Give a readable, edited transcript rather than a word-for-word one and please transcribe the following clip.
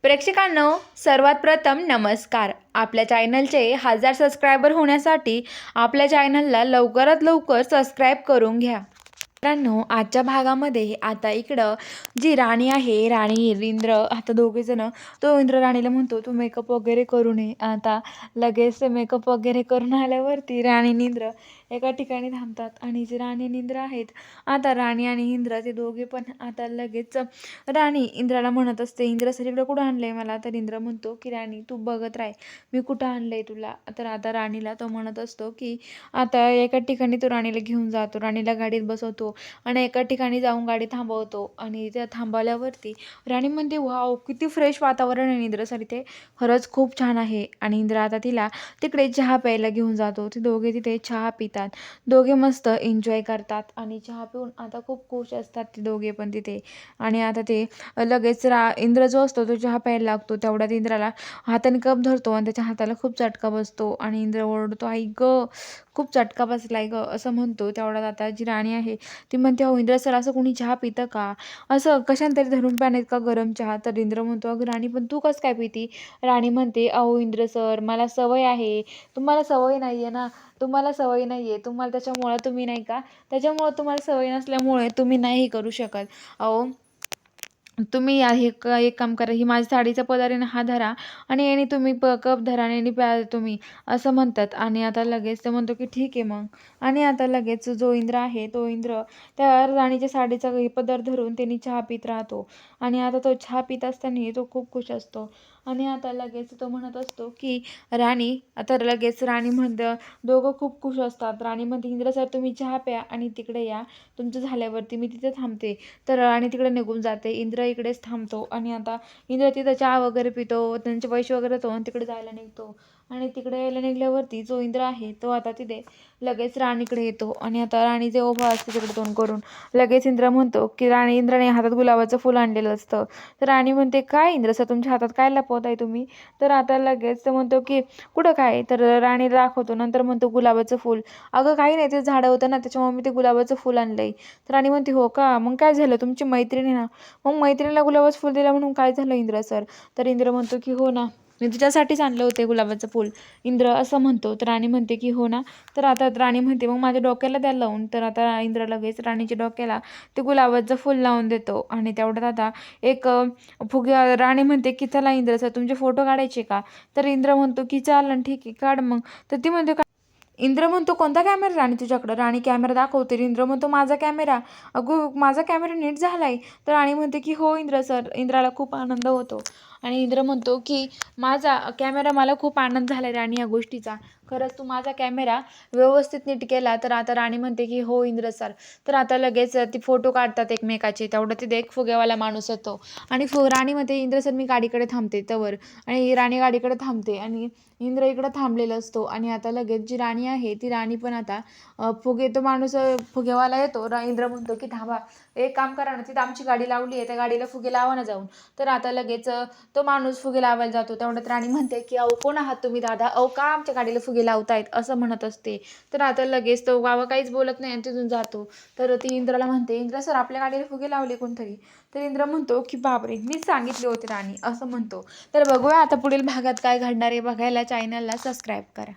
प्रेक्षकांनो, सर्वात प्रथम नमस्कार. आपल्या चॅनलचे 1000 सबस्क्रायबर होण्यासाठी आपल्या चॅनलला लवकरात लवकर सबस्क्राईब करून घ्या. मित्रांनो, आजच्या भागामध्ये आता इकडं जी राणी आहे, राणी इंद्र, आता दोघेजण, तो इंद्र राणीला म्हणतो तू मेकअप वगैरे करून ये. आता लगेच मेकअप वगैरे करून आल्यावरती राणी आणि इंद्र एका ठिकाणी थांबतात. आणि जी राणी आणि इंद्र आहेत, आता राणी आणि इंद्र ते दोघे पण आता लगेच राणी इंद्राला म्हणत असते, इंद्र सर इकडं कुठं आणलंय मला? तर इंद्र म्हणतो की राणी तू बघत राह, मी कुठं आणलंय तुला. तर आता राणीला तो म्हणत असतो की आता एका ठिकाणी तो राणीला घेऊन जातो, राणीला गाडीत बसवतो आणि एका ठिकाणी जाऊन गाडी थांबवतो. आणि त्या थांबवल्यावरती राणी म्हणते, वाव किती फ्रेश वातावरण आहे इंद्र सर इथे, खरंच खूप छान आहे. आणि इंद्र आता तिला तिकडे चहा प्यायला घेऊन जातो. ते दोघे तिथे चहा पितात, दोघे मस्त एन्जॉय करतात आणि चहा पिऊन आता खूप खुश असतात ते दोघे पण तिथे. आणि आता ते लगेच इंद्र जो असतो तो चहा प्यायला लागतो, तेवढ्यात इंद्राला हाताने कप धरतो आणि त्याच्या हाताला खूप चटका बसतो. आणि इंद्र ओरडतो, आई ग खूप चटका बसलाय ग असं म्हणतो. तेवढ्यात आता जी राणी आहे ती म्हणते, हो इंद्र सर असं कोणी चहा पितं का? असं कशाने धरून पाण्यात का गरम चहा? तर इंद्र म्हणतो, अगं राणी पण तू कसं काय पिती? राणी म्हणते, अहो इंद्र सर मला सवय आहे, तुम्हाला सवय नाही आहे ना, तुम्हाला सवय नाही आहे, तुम्हाला त्याच्यामुळं तुम्ही नाही का, त्याच्यामुळं तुम्हाला सवय नसल्यामुळे तुम्ही नाही करू शकत. अहो तुम्ही एक काम करा, ही माझ्या साडीचा पदर आहे ना हा धरा आणि याने तुम्ही कप धरा आणि याने प्या तुम्ही, असं म्हणतात. आणि आता लगेच ते म्हणतो की ठीक आहे मग. आणि आता लगेच जो इंद्र आहे तो इंद्र त्या राणीच्या साडीचा पदर धरून त्यांनी चहा पित राहतो. आणि आता तो चहा पित असताना तो खूप खुश असतो. आणि आता लगेच तो म्हणत असतो की राणी, आता लगेच राणी म्हणतं, दोघं खूप खुश असतात. राणी म्हणते, इंद्र सर तुम्ही चहा प्या आणि तिकडे या, तुमचं झाल्यावरती मी तिथे थांबते. तर राणी तिकडे निघून जाते, इंद्र इकडेच थांबतो. आणि आता इंद्र तिथं चहा वगैरे पितो, त्यांचे पैसे वगैरे देतो आणि तिकडे जायला निघतो. आणि तिकडे यायला निघल्यावरती जो इंद्र आहे तो आता तिथे लगेच राणीकडे येतो. आणि आता राणी जे उभा असते तिकडे तोंड करून, लगेच इंद्र म्हणतो की इंद्राने हातात गुलाबाचं फुल आणलेलं असतं. तर राणी म्हणते, काय इंद्र सर तुमच्या हातात काय लपवताय तुम्ही? तर आता लगेच तो म्हणतो की कुठं काय? तर राणी दाखवतो, नंतर म्हणतो गुलाबाचं फुल. अगं काही नाही, ते झाडं होतं ना त्याच्यामुळे मी ते गुलाबाचं फुल आणलंय. तर राणी म्हणते, हो का, मग काय झालं, तुमची मैत्रिणी ना, मग मैत्रिणीला गुलाबाचं फुल दिला म्हणून काय झालं इंद्र सर? तर इंद्र म्हणतो की हो ना, मी तुझ्यासाठीच आणलं होते गुलाबाचं फुल, इंद्र असं म्हणतो. तर राणी म्हणते की हो ना. तर आता राणी म्हणते, मग माझ्या डोक्याला द्या लावून. तर आता इंद्र लगेच राणीच्या डोक्याला ते गुलाबाचं फुल लावून देतो. आणि तेवढ्यात आता एक फुगे राणी म्हणते की चला इंद्र सर तुमचे फोटो काढायचे का? तर इंद्र म्हणतो की चालेल ठीक आहे काढ मग. तर ती म्हणते, इंद्र म्हणतो, कोणता कॅमेरा राणी तुझ्याकडं? राणी कॅमेरा दाखवते, इंद्र म्हणतो माझा कॅमेरा, अगो माझा कॅमेरा नीट झालाय. तर राणी म्हणते की हो इंद्र सर. इंद्राला खूप आनंद होतो आणि इंद्र म्हणतो की माझा कॅमेरा, मला खूप आनंद झाला राणी या गोष्टीचा, खरंच तू माझा कॅमेरा व्यवस्थित नीट केला. तर आता राणी म्हणते की हो इंद्र सर. तर आता लगेच ती फोटो काढतात एकमेकाचे, तेवढं तिथे एक फुगेवाला माणूस येतो. आणि राणी म्हणते, इंद्र सर मी गाडीकडे थांबते तवर. आणि राणी गाडीकडे थांबते आणि इंद्र इकडं थांबलेला असतो. आणि आता लगेच जी राणी आहे ती राणी पण आता फुगे, तो माणूस फुगेवाला येतो. इंद्र म्हणतो की थांबा, एक काम करा ना, तिथं आमची गाडी लावली आहे, त्या गाडीला फुगे लावा ना जाऊन. तर आता लगेच तो माणूस फुगे लावायला जातो. तेवढ्यात राणी म्हणते की अहो कोण आहात तुम्ही दादा, अहो का आमच्या गाडीला फुगे लावतायत, असं म्हणत असते. तर आता लगेच तो बाबा काहीच बोलत नाही आणि तिथून जातो. तर ती इंद्राला म्हणते, इंद्र सर आपल्या गाडीला फुगे लावले कोणतरी. तर इंद्र म्हणतो की बापरे, मीच सांगितले होते राणी, असं म्हणतो. तर बघूया आता पुढील भागात काय घडणार आहे, बघायला चॅनलला सबस्क्राईब करा.